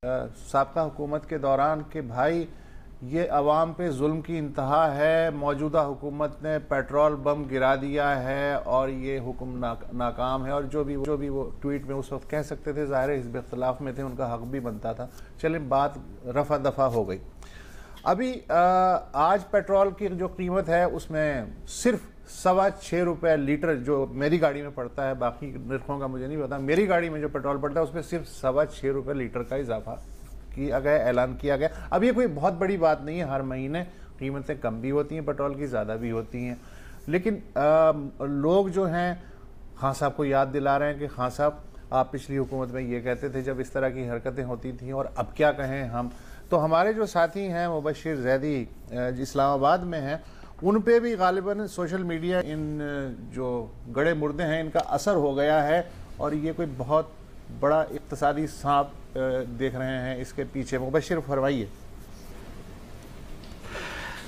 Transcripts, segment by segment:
سابقہ حکومت کے دوران کہ بھائی یہ عوام پہ ظلم کی انتہا ہے، موجودہ حکومت نے پیٹرول بم گرا دیا ہے اور یہ حکم ناکام ہے، اور جو بھی وہ ٹویٹ میں اس وقت کہہ سکتے تھے، ظاہر حزب اختلاف میں تھے، ان کا حق بھی بنتا تھا، چلیں بات رفع دفع ہو گئی۔ ابھی آج پیٹرول کی جو قیمت ہے اس میں صرف 6.25 روپے لیٹر جو میری گاڑی میں پڑتا ہے، باقی نرخوں کا مجھے نہیں پتا، میری گاڑی میں جو پیٹرول پڑتا ہے اس میں صرف 6.25 روپے لیٹر کا اضافہ کیا گیا، اعلان کیا گیا۔ اب یہ کوئی بہت بڑی بات نہیں ہے، ہر مہینے قیمتیں کم بھی ہوتی ہیں پیٹرول کی، زیادہ بھی ہوتی ہیں، لیکن لوگ جو ہیں خان صاحب کو یاد دلا رہے ہیں کہ خان صاحب آپ پچھلی حکومت میں یہ کہتے تھے جب اس طرح کی حرکتیں ہوتی تھیں، اور اب کیا کہیں ہم۔ تو ہمارے جو ساتھی ہیں مبشر زیدی اسلام آباد میں ہیں، ان پہ بھی غالباً سوشل میڈیا ان جو گڑے مردے ہیں ان کا اثر ہو گیا ہے، اور یہ کوئی بہت بڑا اقتصادی سانپ دیکھ رہے ہیں اس کے پیچھے۔ مبشر فرمائیے۔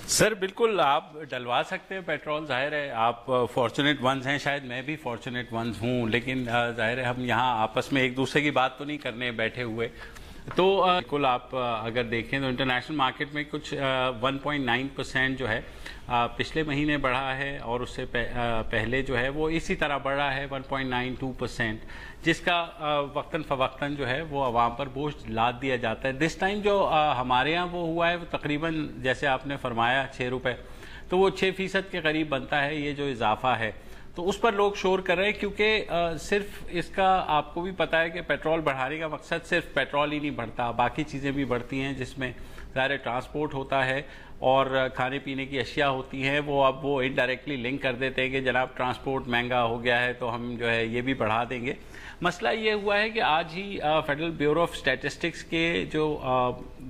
سر بالکل آپ ڈلوا سکتے ہیں پیٹرول، ظاہر ہے آپ فارچونیٹ ونز ہیں، شاید میں بھی فارچونیٹ ونز ہوں، لیکن ظاہر ہے ہم یہاں آپس میں ایک دوسرے کی بات تو نہیں کرنے بیٹھے ہوئے۔ تو بالکل آپ اگر دیکھیں تو انٹرنیشنل مارکیٹ میں کچھ 1.9% جو ہے پچھلے مہینے بڑھا ہے، اور اس سے پہلے جو ہے وہ اسی طرح بڑھا ہے 1.92%، جس کا وقتاً فوقتاً جو ہے وہ عوام پر بوجھ لاد دیا جاتا ہے۔ دس ٹائم جو ہمارے یہاں وہ ہوا ہے وہ تقریباً جیسے آپ نے فرمایا 6 روپے، تو وہ 6% کے قریب بنتا ہے یہ جو اضافہ ہے، تو اس پر لوگ شور کر رہے ہیں، کیونکہ صرف اس کا آپ کو بھی پتا ہے کہ پیٹرول بڑھانے کا مقصد صرف پیٹرول ہی نہیں بڑھتا، باقی چیزیں بھی بڑھتی ہیں، جس میں ظاہر ٹرانسپورٹ ہوتا ہے اور کھانے پینے کی اشیاء ہوتی ہیں، وہ اب وہ انڈائریکٹلی لنک کر دیتے ہیں کہ جناب ٹرانسپورٹ مہنگا ہو گیا ہے تو ہم جو ہے یہ بھی بڑھا دیں گے۔ مسئلہ یہ ہوا ہے کہ آج ہی فیڈرل بیورو آف اسٹیٹسٹکس کے جو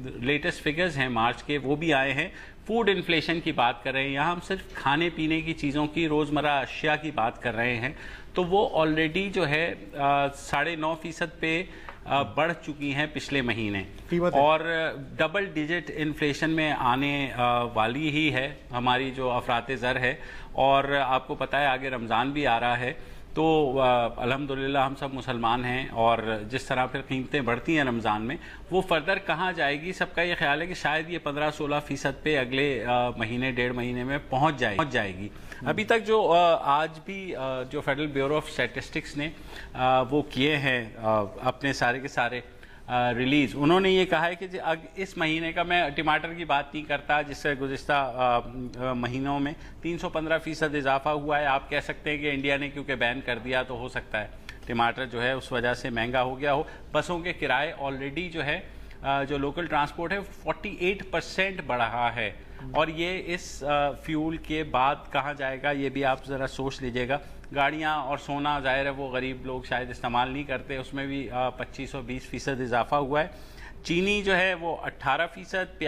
لیٹسٹ فگرز ہیں مارچ کے، وہ بھی آئے ہیں۔ فوڈ انفلیشن کی بات کر رہے ہیں، یہاں ہم صرف کھانے پینے کی چیزوں کی روزمرہ اشیاء کی بات کر رہے ہیں، تو وہ آلریڈی جو ہے 9.5% پہ بڑھ چکی ہیں پچھلے مہینے، اور ڈبل ڈیجٹ انفلیشن میں آنے والی ہی ہے ہماری جو افراط زر ہے، اور آپ کو پتہ ہے آگے رمضان بھی آ رہا ہے، تو الحمدللہ ہم سب مسلمان ہیں، اور جس طرح پھر قیمتیں بڑھتی ہیں رمضان میں، وہ فردر کہاں جائے گی، سب کا یہ خیال ہے کہ شاید یہ 15-16% پہ اگلے مہینے 1.5 مہینے میں پہنچ جائے گی۔ ابھی تک جو آج بھی جو فیڈرل بیورو آف اسٹیٹسٹکس نے وہ کیے ہیں اپنے سارے کے سارے ریلیز، انہوں نے یہ کہا ہے کہ اس مہینے کا، میں ٹماٹر کی بات نہیں کرتا جس سے گزشتہ مہینوں میں 315% اضافہ ہوا ہے، آپ کہہ سکتے ہیں کہ انڈیا نے کیونکہ بین کر دیا تو ہو سکتا ہے ٹماٹر جو ہے اس وجہ سے مہنگا ہو گیا ہو۔ بسوں کے کرائے آلریڈی جو ہے جو لوکل ٹرانسپورٹ ہے 48% بڑھا ہے، اور یہ اس فیول کے بعد کہاں جائے گا یہ بھی آپ ذرا سوچ لیجئے گا۔ گاڑیاں اور سونا ظاہر ہے وہ غریب لوگ شاید استعمال نہیں کرتے، اس میں بھی 25 اور 20% اضافہ ہوا ہے۔ چینی جو ہے وہ 18%،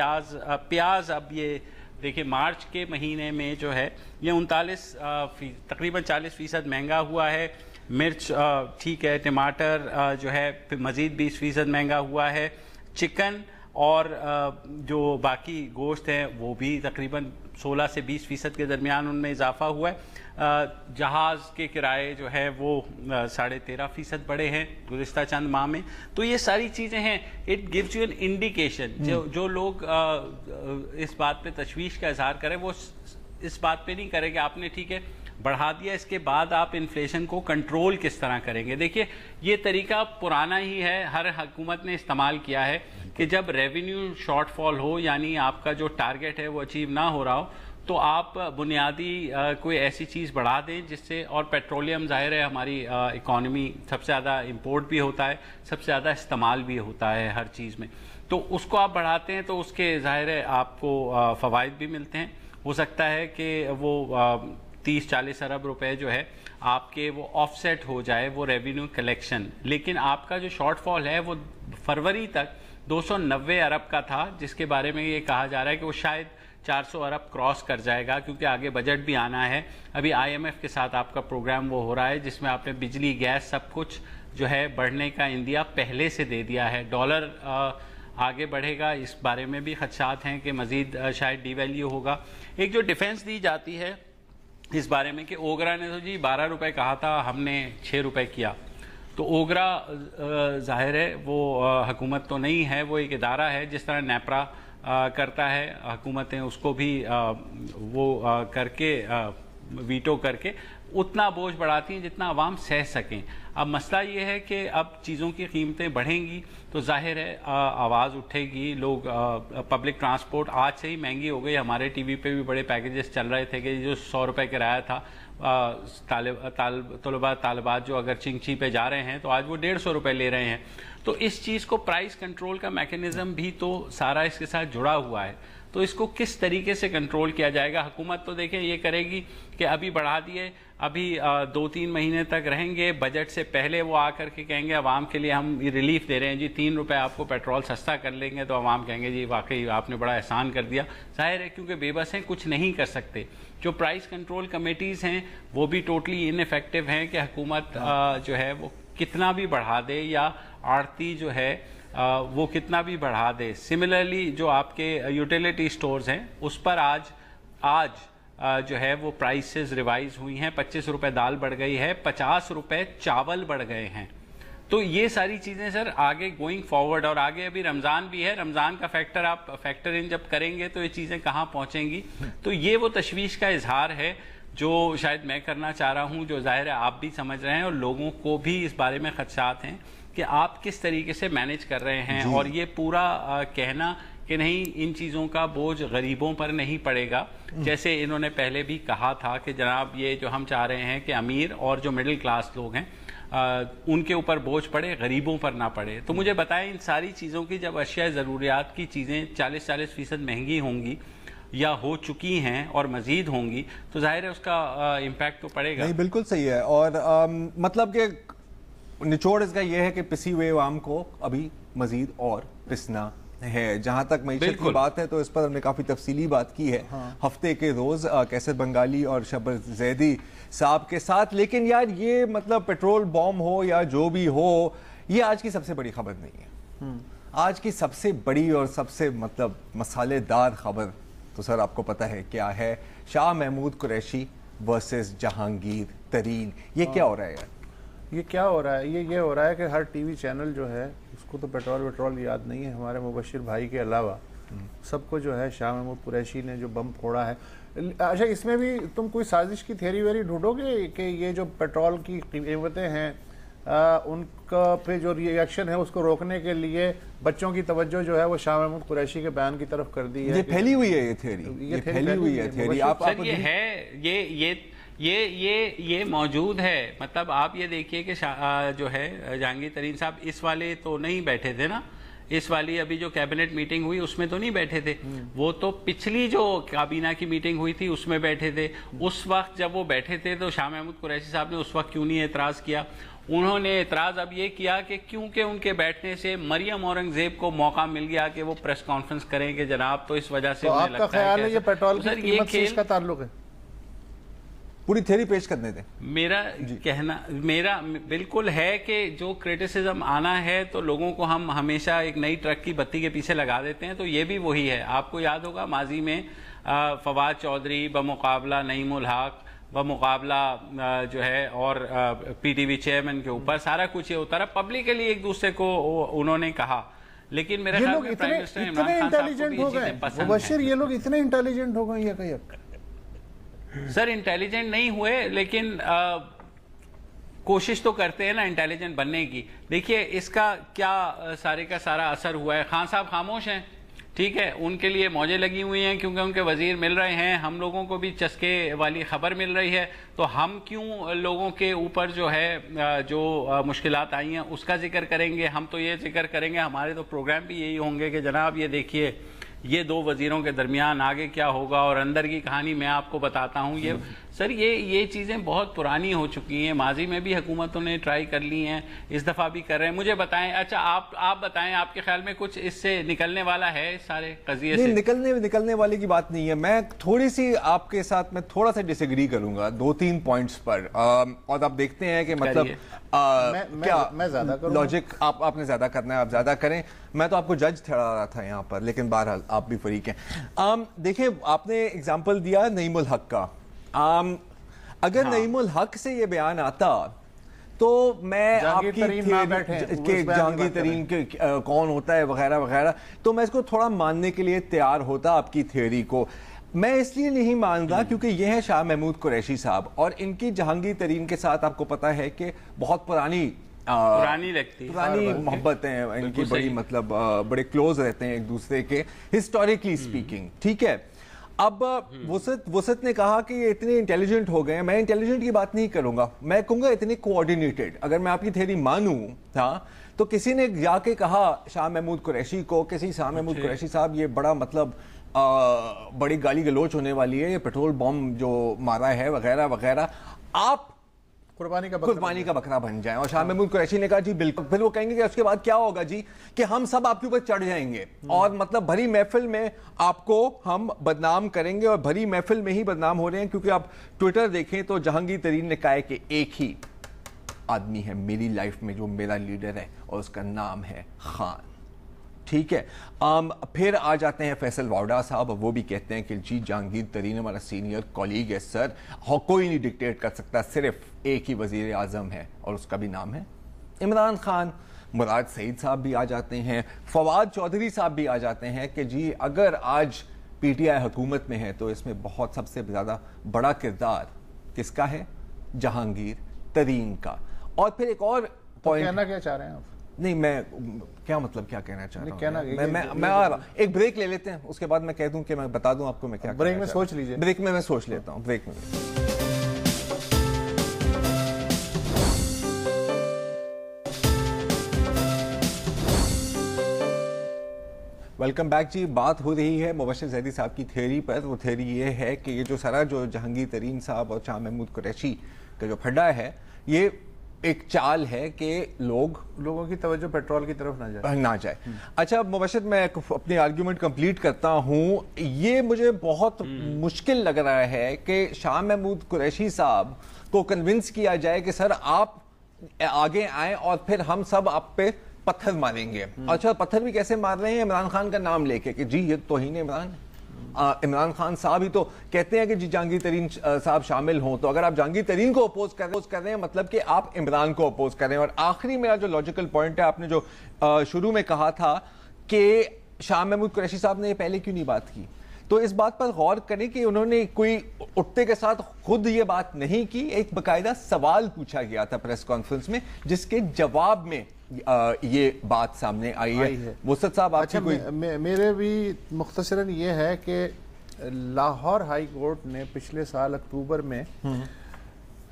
پیاز اب یہ دیکھیں مارچ کے مہینے میں جو ہے یہ 39 تقریباً 40% مہنگا ہوا ہے۔ مرچ ٹھیک ہے، ٹماٹر جو ہے مزید 20% مہنگا ہوا ہے۔ چکن اور جو باقی گوشت ہیں وہ بھی تقریباً 16 سے 20% کے درمیان ان میں اضافہ ہوا ہے۔ جہاز کے کرائے جو ہے وہ 13.5% بڑھے ہیں گزشتہ چند ماہ میں۔ تو یہ ساری چیزیں ہیں، it gives you an indication. جو لوگ اس بات پہ تشویش کا اظہار کریں وہ اس بات پہ نہیں کریں کہ آپ نے ٹھیک ہے بڑھا دیا، اس کے بعد آپ انفلیشن کو کنٹرول کس طرح کریں گے۔ دیکھیے یہ طریقہ پرانا ہی ہے، ہر حکومت نے استعمال کیا ہے کہ جب ریونیو شارٹ فال ہو، یعنی آپ کا جو ٹارگٹ ہے وہ اچیو نہ ہو رہا ہو، تو آپ بنیادی کوئی ایسی چیز بڑھا دیں جس سے، اور پیٹرولیم ظاہر ہے ہماری اکانومی سب سے زیادہ امپورٹ بھی ہوتا ہے، سب سے زیادہ استعمال بھی ہوتا ہے ہر چیز میں، تو اس کو آپ بڑھاتے ہیں تو اس کے ظاہر ہے آپ کو فوائد بھی ملتے ہیں۔ ہو سکتا ہے کہ وہ 30-40 ارب روپے جو ہے آپ کے وہ آف سیٹ ہو جائے وہ ریونیو کلیکشن، لیکن آپ کا جو شارٹ فال ہے وہ فروری تک 290 ارب کا تھا، جس کے بارے میں یہ کہا جا رہا ہے کہ وہ شاید 400 ارب کراس کر جائے گا، کیونکہ آگے بجٹ بھی آنا ہے۔ ابھی IMF کے ساتھ آپ کا پروگرام وہ ہو رہا ہے جس میں آپ نے بجلی، گیس، سب کچھ جو ہے بڑھنے کا اندیا پہلے سے دے دیا ہے۔ ڈالر آگے بڑھے گا، اس بارے میں بھی خدشات ہیں کہ مزید شاید ڈی ویلیو ہوگا۔ ایک جو ڈیفنس دی جاتی ہے اس بارے میں کہ اوگرا نے تو جی 12 روپے کہا تھا، ہم نے 6 روپے کیا، تو اوگرا ظاہر ہے وہ حکومت تو نہیں ہے، وہ ایک ادارہ ہے، جس طرح نیپرا کرتا ہے، حکومتیں اس کو بھی وہ کر کے ویٹو کر کے اتنا بوجھ بڑھاتی ہیں جتنا عوام سہ سکیں۔ اب مسئلہ یہ ہے کہ اب چیزوں کی قیمتیں بڑھیں گی تو ظاہر ہے آواز اٹھے گی، لوگ پبلک ٹرانسپورٹ آج سے ہی مہنگی ہو گئی۔ ہمارے ٹی وی پہ بھی بڑے پیکیجز چل رہے تھے کہ جو 100 روپے کرایہ تھا طالبات جو اگر چنگچی پہ جا رہے ہیں تو آج وہ 150 روپے لے رہے ہیں۔ تو اس چیز کو پرائس کنٹرول کا میکنزم بھی تو سارا اس کے ساتھ جڑا ہوا ہے، تو اس کو کس طریقے سے کنٹرول کیا جائے گا؟ حکومت تو دیکھیں یہ کرے گی کہ ابھی بڑھا دیے، ابھی 2-3 مہینے تک رہیں گے، بجٹ سے پہلے وہ آ کر کے کہیں گے عوام کے لیے ہم ریلیف دے رہے ہیں جی، 3 روپے آپ کو پیٹرول سستا کر لیں گے، تو عوام کہیں گے جی واقعی آپ نے بڑا احسان کر دیا۔ ظاہر ہے کیونکہ بے بس ہیں، کچھ نہیں کر سکتے۔ جو پرائس کنٹرول کمیٹیز ہیں وہ بھی ٹوٹلی ان ایفیکٹو ہیں کہ حکومت جو ہے وہ کتنا بھی بڑھا دے یا آڑتی جو ہے وہ کتنا بھی بڑھا دے۔ سملرلی جو آپ کے یوٹیلیٹی سٹورز ہیں اس پر آج جو ہے وہ پرائسز ریوائز ہوئی ہیں، 25 روپے دال بڑھ گئی ہے، 50 روپے چاول بڑھ گئے ہیں۔ تو یہ ساری چیزیں سر آگے گوئنگ فارورڈ، اور آگے ابھی رمضان بھی ہے، رمضان کا فیکٹر آپ فیکٹر ان جب کریں گے تو یہ چیزیں کہاں پہنچیں گی؟ تو یہ وہ تشویش کا اظہار ہے جو شاید میں کرنا چاہ رہا ہوں، جو ظاہر ہے آپ بھی سمجھ رہے ہیں اور لوگوں کو بھی اس بارے میں خدشات ہیں کہ آپ کس طریقے سے مینیج کر رہے ہیں۔ اور یہ پورا کہنا کہ نہیں ان چیزوں کا بوجھ غریبوں پر نہیں پڑے گا، جیسے انہوں نے پہلے بھی کہا تھا کہ جناب یہ جو ہم چاہ رہے ہیں کہ امیر اور جو مڈل کلاس لوگ ہیں ان کے اوپر بوجھ پڑے، غریبوں پر نہ پڑے۔ تو مجھے بتائیں ان ساری چیزوں کی جب اشیاء ضروریات کی چیزیں 40% مہنگی ہوں گی یا ہو چکی ہیں اور مزید ہوں گی تو ظاہر ہے اس کا امپیکٹ تو پڑے گا۔ نہیں بالکل صحیح ہے، اور مطلب کہ نچوڑ اس کا یہ ہے کہ پسی ہوئے عوام کو ابھی مزید اور پسنا ہے۔ جہاں تک معیشت کی بات ہے تو اس پر ہم نے کافی تفصیلی بات کی ہے ہفتے کے روز کیسر بنگالی اور شبر زیدی صاحب کے ساتھ، لیکن یار یہ مطلب پیٹرول بوم ہو یا جو بھی ہو، یہ آج کی سب سے بڑی خبر نہیں ہے۔ آج کی سب سے بڑی اور سب سے مطلب مسالے دار خبر تو سر آپ کو پتہ ہے کیا ہے؟ شاہ محمود قریشی ورسز جہانگیر ترین۔ یہ کیا ہو رہا ہے یار؟ یہ کیا ہو رہا ہے؟ یہ ہو رہا ہے کہ ہر ٹی وی چینل جو ہے اس کو تو پیٹرول یاد نہیں ہے، ہمارے مبشر بھائی کے علاوہ سب کو جو ہے شاہ محمود قریشی نے جو بم پھوڑا ہے۔ اچھا اس میں بھی تم کوئی سازش کی تھیوری ویری ڈھونڈو گے کہ یہ جو پیٹرول کی قیمتیں ہیں ان کا پہ جو ری ایکشن ہے اس کو روکنے کے لیے بچوں کی توجہ جو ہے وہ شاہ محمود قریشی کے بیان کی طرف کر دی ہے؟ یہ پھیلی ہوئی ہے، یہ تھیوری یہ پھیلی ہوئی ہے تھیوری۔ یہ موجود ہے، مطلب آپ یہ دیکھیے کہ جو ہے جہانگیر ترین صاحب اس والے تو نہیں بیٹھے تھے نا، اس والی ابھی جو کیبنٹ میٹنگ ہوئی اس میں تو نہیں بیٹھے تھے، وہ تو پچھلی جو کابینہ کی میٹنگ ہوئی تھی اس میں بیٹھے تھے۔ اس وقت جب وہ بیٹھے تھے تو شاہ محمود قریشی صاحب نے اس وقت کیوں نہیں اعتراض کیا؟ انہوں نے اعتراض اب یہ کیا کہ کیونکہ ان کے بیٹھنے سے مریم اورنگزیب کو موقع مل گیا کہ وہ پریس کانفرنس کریں کہ جناب، تو اس وجہ سے آپ کا خیال ہے یہ پیٹرول کی قیمت سے اس کا تعلق ہے؟ پوری تھیوری پیش کرنے دیں۔ میرا بالکل ہے کہ جو کریٹیسزم آنا ہے تو لوگوں کو ہم ہمیشہ ایک نئی ٹرک کی بتی کے پیچھے لگا دیتے ہیں، تو یہ بھی وہی ہے۔ آپ کو یاد ہوگا ماضی میں فواد چودھری بمقابلہ نعیم الحق بمقابلہ جو ہے اور پی ٹی وی چیئرمین کے اوپر سارا کچھ یہ ہوتا رہا، پبلکلی ایک دوسرے کو انہوں نے کہا، لیکن میرے خیال میں پرائم منسٹر عمران خان صاحب کو بھی یہ چیزیں پسند ہیں۔ مبشر یہ لوگ اتنے انٹیلیجنٹ ہو گئے یا کہ سر انٹیلیجنٹ نہیں ہوئے، لیکن کوشش تو کرتے ہیں نا انٹیلیجنٹ بننے کی۔ دیکھیے اس کا کیا سارے کا سارا اثر ہوا ہے۔ خان صاحب خاموش ہیں، ٹھیک ہے، ان کے لیے موجیں لگی ہوئی ہیں کیونکہ ان کے وزیر مل رہے ہیں، ہم لوگوں کو بھی چسکے والی خبر مل رہی ہے، تو ہم کیوں لوگوں کے اوپر جو ہے جو مشکلات آئی ہیں اس کا ذکر کریں گے؟ ہم تو یہ ذکر کریں گے، ہمارے تو پروگرام بھی یہی ہوں گے کہ جناب یہ دیکھیے یہ دو وزیروں کے درمیان آگے کیا ہوگا، اور اندر کی کہانی میں آپ کو بتاتا ہوں۔ یہ سر یہ چیزیں بہت پرانی ہو چکی ہیں، ماضی میں بھی حکومتوں نے ٹرائی کر لی ہیں، اس دفعہ بھی کر رہے ہیں۔ مجھے بتائیں، اچھا آپ بتائیں، آپ کے خیال میں کچھ اس سے نکلنے والا ہے اس سارے قضیے سے؟ نکلنے والی کی بات نہیں ہے۔ میں تھوڑی سی آپ کے ساتھ میں تھوڑا سا ڈس ایگری کروں گا 2-3 پوائنٹس پر، اور آپ دیکھتے ہیں کہ مطلب میں زیادہ کروں، لاجک آپ نے زیادہ کرنا ہے، آپ زیادہ کریں، میں تو آپ کو جج ٹھہرا رہا تھا یہاں پر، لیکن بہرحال آپ بھی فریق ہیں۔ دیکھیں آپ نے اگزامپل دیا نعیم الحق کا، اگر نعیم الحق سے یہ بیان آتا تو میں آپ کی جہانگیر ترین کون ہوتا ہے وغیرہ وغیرہ، تو میں اس کو تھوڑا ماننے کے لیے تیار ہوتا آپ کی تھیوری کو. میں اس لیے نہیں مانتا کیونکہ یہ ہے شاہ محمود قریشی صاحب، اور ان کی جہانگیر ترین کے ساتھ آپ کو پتا ہے کہ بہت پرانی محبت ہیں ان کی، بڑی مطلب بڑے کلوز رہتے ہیں ایک دوسرے کے ہسٹوریکلی اسپیکنگ. ٹھیک ہے، اب وسط نے کہا کہ یہ اتنے انٹیلیجنٹ ہو گئے ہیں. میں انٹیلیجنٹ کی بات نہیں کروں گا، میں کہوں گا اتنے کوآرڈینیٹڈ. اگر میں آپ کی تھیوری مانوں تو کسی نے جا کے کہا شاہ محمود قریشی کو، شاہ محمود قریشی صاحب یہ بڑا مطلب بڑی گالی گلوچ ہونے والی ہے، یہ پیٹرول بم جو مارا ہے وغیرہ وغیرہ، آپ قربانی کا بکرا بن جائیں. اور شاہ محمود قریشی نے کہا جی بالکل. پھر وہ کہیں گے کہ اس کے بعد کیا ہوگا جی، کہ ہم سب آپ کے اوپر چڑھ جائیں گے اور مطلب بھری محفل میں آپ کو ہم بدنام کریں گے. اور بھری محفل میں ہی بدنام ہو رہے ہیں کیونکہ آپ ٹویٹر دیکھیں تو جہانگیر ترین نے کہا ہے کہ ایک ہی آدمی ہے میری لائف میں جو میرا لیڈر ہے اور اس کا نام ہے خان. ٹھیک ہے، پھر آ جاتے ہیں فیصل واڈا صاحب، وہ بھی کہتے ہیں کہ جی جہانگیر ترین ہمارا سینئر کولیگ ہے سر، کوئی نہیں ڈکٹیٹ کر سکتا، صرف ایک ہی وزیر اعظم ہے اور اس کا بھی نام ہے عمران خان. مراد سعید صاحب بھی آ جاتے ہیں، فواد چودھری صاحب بھی آ جاتے ہیں کہ جی اگر آج پی ٹی آئی حکومت میں ہے تو اس میں بہت سب سے زیادہ بڑا کردار کس کا ہے؟ جہانگیر ترین کا. اور پھر ایک اور پوائنٹ، کہنا کیا چاہ رہے ہیں آپ؟ نہیں میں کیا مطلب کیا کہنا چاہ رہا ہوں، میں ایک بریک لے لیتے ہیں، اس کے بعد میں کہہ دوں کہ میں بتا دوں آپ کو میں کیا. بریک میں سوچ لیجئے. بریک میں سوچ لیتا ہوں. بریک میں ویلکم بیک جی. بات ہو رہی ہے مبشر زیدی صاحب کی تھیوری پر. وہ تھیوری یہ ہے کہ یہ جو سارا جو جہانگیر ترین صاحب اور شاہ محمود قریشی کا جو پھڈا ہے یہ ایک چال ہے کہ لوگوں کی توجہ پیٹرول کی طرف نہ جائے. اچھا مبشر، میں اپنی آرگیومنٹ کمپلیٹ کرتا ہوں. یہ مجھے بہت مشکل لگ رہا ہے کہ شاہ محمود قریشی صاحب کو کنونس کیا جائے کہ سر آپ آگے آئیں اور پھر ہم سب آپ پہ پتھر ماریں گے. اچھا پتھر بھی کیسے مار رہے ہیں؟ عمران خان کا نام لے کے کہ جی یہ توہین عمران خان صاحب ہی تو کہتے ہیں کہ جی جہانگیر ترین صاحب شامل ہوں. تو اگر آپ جہانگیر ترین کو اپوز کر رہے ہیں مطلب کہ آپ عمران کو اپوز کر رہے ہیں. اور آخری میرا جو لاجیکل پوائنٹ ہے، آپ نے جو شروع میں کہا تھا کہ شاہ محمود قریشی صاحب نے یہ پہلے کیوں نہیں بات کی، تو اس بات پر غور کریں کہ انہوں نے کوئی اٹھتے کے ساتھ خود یہ بات نہیں کی. ایک باقاعدہ سوال پوچھا گیا تھا پریس کانفرنس میں جس کے جواب میں یہ بات سامنے آئی ہے. وسط صاحب آپ کی میرے بھی مختصراً یہ ہے کہ لاہور ہائی کورٹ نے پچھلے سال اکتوبر میں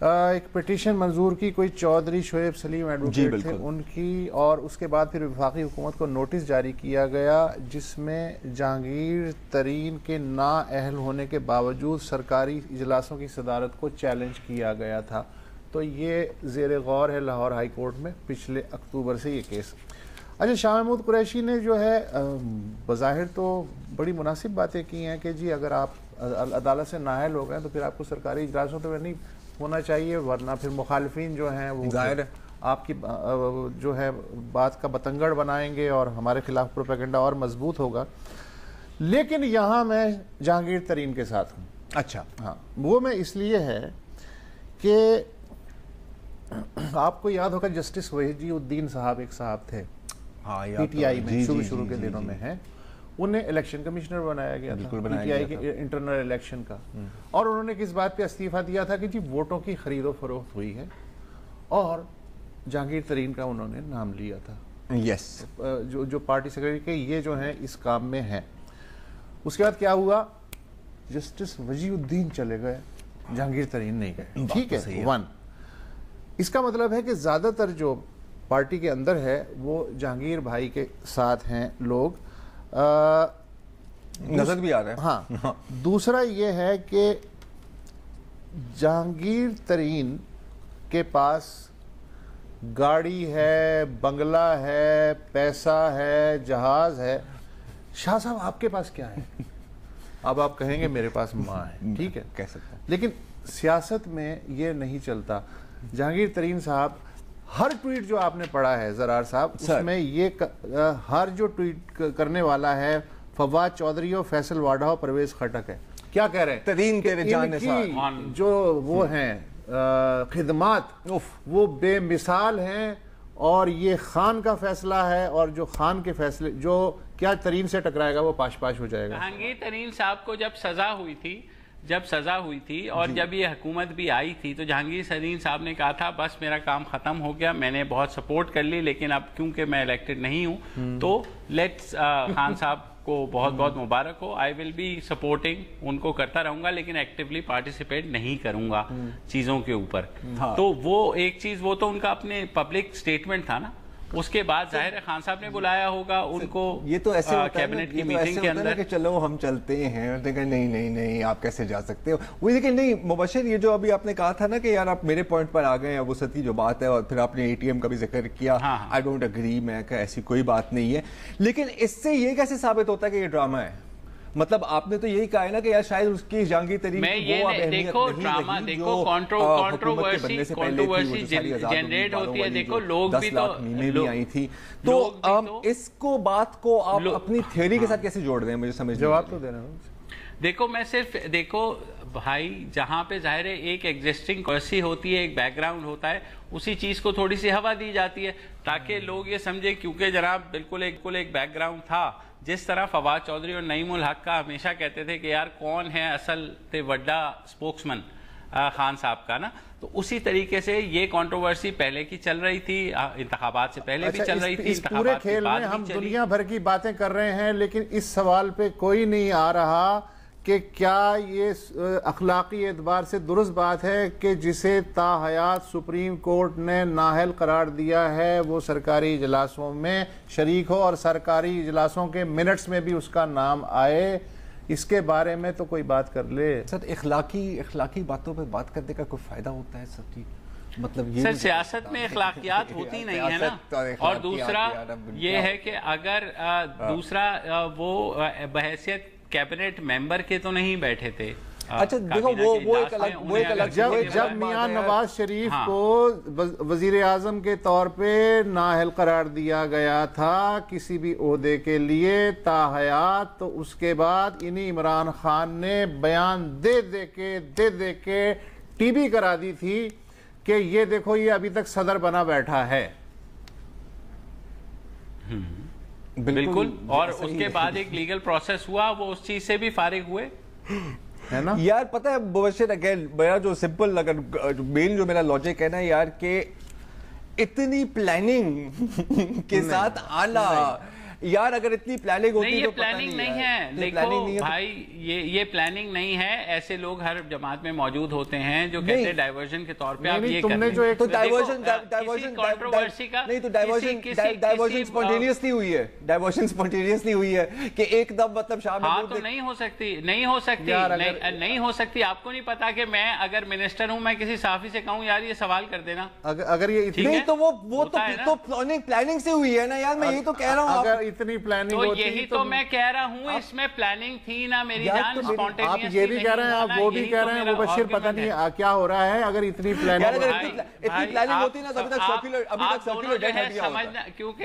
ایک پٹیشن منظور کی، کوئی چودھری شعیب سلیم ایڈوکیٹ تھے ان کی، اور اس کے بعد پھر وفاقی حکومت کو نوٹس جاری کیا گیا جس میں جہانگیر ترین کے نااہل ہونے کے باوجود سرکاری اجلاسوں کی صدارت کو چیلنج کیا گیا تھا. تو یہ زیر غور ہے لاہور ہائی کورٹ میں پچھلے اکتوبر سے یہ کیس. اچھا، شاہ محمود قریشی نے جو ہے بظاہر تو بڑی مناسب باتیں کی ہیں کہ جی اگر آپ عدالت سے نااہل ہو گئے تو پھر آپ کو سرکاری اجلاسوں پہ نہیں ہونا چاہیے، ورنہ پھر مخالفین جو ہیں وہ آپ کی جو ہے بات کا بتنگڑ بنائیں گے اور ہمارے خلاف پروپیگنڈا اور مضبوط ہوگا. لیکن یہاں میں جہانگیر ترین کے ساتھ ہوں. اچھا ہاں، وہ میں اس لیے ہے کہ آپ کو یاد ہوگا جسٹس وحیدی الدین صاحب ایک صاحب تھے پی ٹی آئی میں شروع کے دنوں میں ہیں، انہیں الیکشن کمشنر بنایا گیا تھا پی ٹی آئی کے انٹرنل الیکشن کا، اور انہوں نے کس بات پہ استعفیٰ دیا تھا کہ جی ووٹوں کی خرید و فروخت ہوئی ہے اور جہانگیر ترین کا انہوں نے نام لیا تھا یس جو پارٹی سیکریٹری کے یہ جو ہیں اس کام میں ہیں. اس کے بعد کیا ہوا، جسٹس وجیہ الدین چلے گئے، جہانگیر ترین نہیں گئے. ٹھیک ہے، ون اس کا مطلب ہے کہ زیادہ تر جو پارٹی کے اندر ہے وہ جہانگیر بھائی کے ساتھ ہیں لوگ. نظر بھی آ رہا ہے. ہاں، دوسرا یہ ہے کہ جہانگیر ترین کے پاس گاڑی ہے، بنگلہ ہے، پیسہ ہے، جہاز ہے. شاہ صاحب آپ کے پاس کیا ہے؟ اب آپ کہیں گے میرے پاس ماں ہے، ٹھیک ہے کہہ سکتا ہے، لیکن سیاست میں یہ نہیں چلتا. جہانگیر ترین صاحب ہر ٹویٹ جو آپ نے پڑھا ہے زرار صاحب، اس میں یہ ہر جو ٹویٹ کرنے والا ہے فواد چودھری ہو، فیصل واڈا ہو، پرویز خٹک ہے. کیا کہہ رہے ہیں؟ ترین تیرے جان جو وہ ہیں خدمات وہ بے مثال ہیں، اور یہ خان کا فیصلہ ہے، اور جو خان کے فیصلے جو کیا ترین سے ٹکرائے گا وہ پاش پاش ہو جائے گا۔ جہانگیر ترین صاحب کو جب سزا ہوئی تھی اور جب یہ حکومت بھی آئی تھی تو جہانگیر ترین صاحب نے کہا تھا بس میرا کام ختم ہو گیا، میں نے بہت سپورٹ کر لی، لیکن اب کیونکہ میں الیکٹڈ نہیں ہوں تو لیٹس خان صاحب کو بہت بہت مبارک ہو، آئی ول بی سپورٹنگ، ان کو کرتا رہوں گا لیکن ایکٹیولی پارٹیسپیٹ نہیں کروں گا چیزوں کے اوپر۔ تو وہ ایک چیز، وہ تو ان کا اپنے پبلک سٹیٹمنٹ تھا نا، اس کے بعد ظاہر ہے خان صاحب نے بلایا ہوگا ان کو یہ تو ایسے کیبنٹ کی میٹنگ کے اندر کہ چلو ہم چلتے ہیں، اور دیکھیں نہیں آپ کیسے جا سکتے ہو، وہ لیکن نہیں مبشر، یہ جو ابھی آپ نے کہا تھا نا کہ یار آپ میرے پوائنٹ پر آ گئے ہیں، وسعت کی جو بات ہے، اور پھر آپ نے اے ٹی ایم کا بھی ذکر کیا، آئی ڈونٹ اگری، میں کہ ایسی کوئی بات نہیں ہے، لیکن اس سے یہ کیسے ثابت ہوتا ہے کہ یہ ڈرامہ ہے؟ مطلب آپ نے تو یہی کہا ہے نا کہ یار شاید اس کی جہانگیر ترین میں یہ دیکھو ڈرامہ، دیکھو کنٹروورسی جنریٹ ہوتی ہے، دیکھو لوگ بھی تو آئی تھی، تو اس کو بات کو آپ اپنی تھیوری کے ساتھ کیسے جوڑ رہے ہیں؟ مجھے سمجھ جواب تو دینا۔ دیکھو میں صرف دیکھو بھائی، جہاں پہ ظاہر ہے ایک ایگزسٹنگ کرسی ہوتی ہے، ایک بیک گراؤنڈ ہوتا ہے، اسی چیز کو تھوڑی سی ہوا دی جاتی ہے تاکہ لوگ یہ سمجھے، کیونکہ جناب بالکل ایک بیک گراؤنڈ تھا، جس طرح فواد چودھری اور نعیم الحق کا ہمیشہ کہتے تھے کہ یار کون ہے اصل تے وڈا سپوکسمن خان صاحب کا نا، تو اسی طریقے سے یہ کنٹروورسی پہلے کی چل رہی تھی، انتخابات سے پہلے بھی چل رہی تھی، اس پورے کھیل میں ہم دنیا بھر کی باتیں کر رہے ہیں، لیکن اس سوال پہ کوئی نہیں آ رہا کہ کیا یہ اخلاقی اعتبار سے درست بات ہے کہ جسے تا حیات سپریم کورٹ نے نااہل قرار دیا ہے وہ سرکاری اجلاسوں میں شریک ہو، اور سرکاری اجلاسوں کے منٹس میں بھی اس کا نام آئے، اس کے بارے میں تو کوئی بات کر لے۔ سر اخلاقی باتوں پہ بات کرنے کا کوئی فائدہ ہوتا ہے سر؟ مطلب سر سیاست میں اخلاقیات ہوتی نہیں ہے نا، اور دوسرا یہ ہے کہ اگر دوسرا وہ بحیثیت کیبنٹ ممبر کے تو نہیں بیٹھے تھے، اچھا دیکھو وہ ایک الگ جب میاں نواز شریف کو وزیر اعظم کے طور پہ نااہل قرار دیا گیا تھا کسی بھی عہدے کے لیے تا حیات، تو اس کے بعد انہی عمران خان نے بیان دے کے ٹی بی کرا دی تھی کہ یہ دیکھو یہ ابھی تک صدر بنا بیٹھا ہے۔ بالکل، اور اس کے بعد ایک لیگل پروسیس ہوا، وہ اس چیز سے بھی فارغ ہوئے، ہے نا یار۔ پتہ ہے مبشر، اگین میرا جو سمپل اگر مین جو میرا لاجک ہے نا یار، کہ اتنی پلاننگ کے ساتھ آنا یار، اگر اتنی پلاننگ ہوتی تو پلاننگ نہیں ہے، دیکھو بھائی یہ پلاننگ نہیں ہے، ایسے لوگ ہر جماعت میں موجود ہوتے ہیں جو کہتے ہیں ڈائیورژن کے طور پہ آپ یہ کریں، تو ڈائیورژن نہیں، تو ڈائیورژن سپونٹینیسلی ہوئی ہے، ڈائیورژن سپونٹینیسلی ہوئی ہے کہ ایک دم مطلب شام ہاں تو نہیں ہو سکتی، آپ کو نہیں پتا کہ میں اگر منسٹر ہوں میں کسی صحافی سے کہوں یار یہ سوال کر دینا، اگر یہ نہیں تو وہ تو پلاننگ سے ہوئی ہے نا یار، میں یہی تو کہہ رہا ہوں، اتنی پلاننگ تو یہی تو میں کہہ رہا ہوں، اس میں پلاننگ تھی نا میری جان، سپونٹینیس آپ یہ بھی کہہ رہے ہیں، آپ وہ بھی کہہ رہے ہیں، مبشر پتہ نہیں کیا ہو رہا ہے، اگر اتنی پلاننگ ہوتی نا ابھی تک سرکولر ڈیٹ ہٹ گیا ہوتا، کیونکہ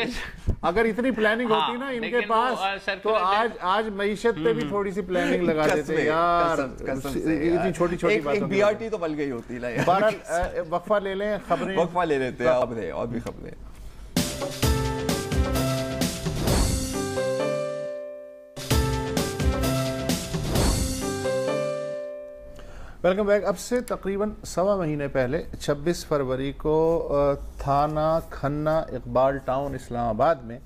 اگر اتنی پلاننگ ہوتی نا ان کے پاس تو آج معیشت پہ بھی تھوڑی سی پلاننگ لگا دیتے یار، اتنی چھوٹی باتوں ایک بی آر ٹی تو بل گئی ہوتی ہے۔ بہرحال وقفہ لے لیں، وقفہ لے لیتے ہیں، اور بھی خبریں۔ Welcome back. اب سے تقریباً 1.25 مہینے پہلے 26 فروری کو تھانہ کھنہ اقبال ٹاؤن اسلام آباد میں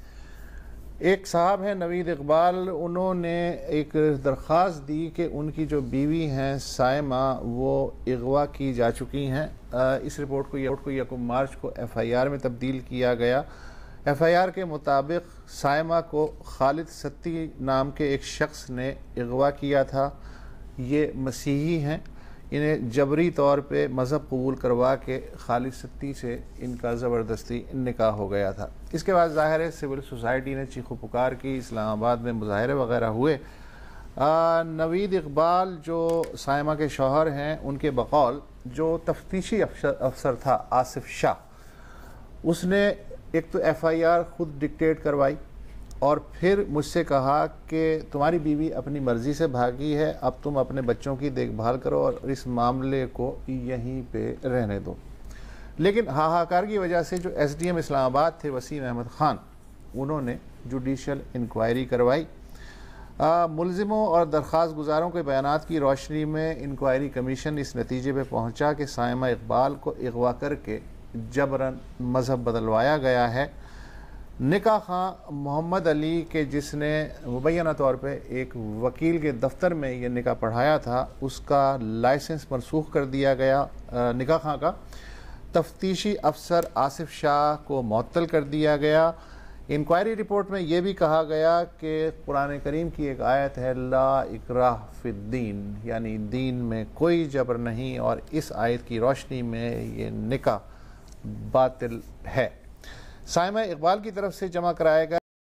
ایک صاحب ہیں نوید اقبال، انہوں نے ایک درخواست دی کہ ان کی جو بیوی ہیں سائمہ وہ اغوا کی جا چکی ہیں۔ اس رپورٹ کو 1 مارچ کو ایف آئی آر میں تبدیل کیا گیا۔ ایف آئی آر کے مطابق سائمہ کو خالد ستی نام کے ایک شخص نے اغوا کیا تھا، یہ مسیحی ہیں، انہیں جبری طور پہ مذہب قبول کروا کے خالد ستی سے ان کا زبردستی نکاح ہو گیا تھا۔ اس کے بعد ظاہر ہے سول سوسائٹی نے چیخ و پکار کی، اسلام آباد میں مظاہرے وغیرہ ہوئے۔ نوید اقبال جو سائمہ کے شوہر ہیں، ان کے بقول جو تفتیشی افسر تھا آصف شاہ، اس نے ایک تو ایف آئی آر خود ڈکٹیٹ کروائی، اور پھر مجھ سے کہا کہ تمہاری بیوی اپنی مرضی سے بھاگی ہے، اب تم اپنے بچوں کی دیکھ بھال کرو اور اس معاملے کو یہیں پہ رہنے دو۔ لیکن ہاہاکار کی وجہ سے جو ایس ڈی ایم اسلام آباد تھے وسیم احمد خان، انہوں نے جوڈیشل انکوائری کروائی۔ ملزموں اور درخواست گزاروں کے بیانات کی روشنی میں انکوائری کمیشن اس نتیجے پہ پہنچا کہ سائمہ اقبال کو اغوا کر کے جبراً مذہب بدلوایا گیا ہے۔ نکاح خان محمد علی کے جس نے مبینہ طور پہ ایک وکیل کے دفتر میں یہ نکاح پڑھایا تھا، اس کا لائسنس منسوخ کر دیا گیا۔ نکاح خان کا تفتیشی افسر آصف شاہ کو معطل کر دیا گیا۔ انکوائری رپورٹ میں یہ بھی کہا گیا کہ قرآن کریم کی ایک آیت ہے لا اکراہ فی الدین، یعنی دین میں کوئی جبر نہیں، اور اس آیت کی روشنی میں یہ نکاح باطل ہے۔ سائمہ اقبال کی طرف سے جمع کرایا گیا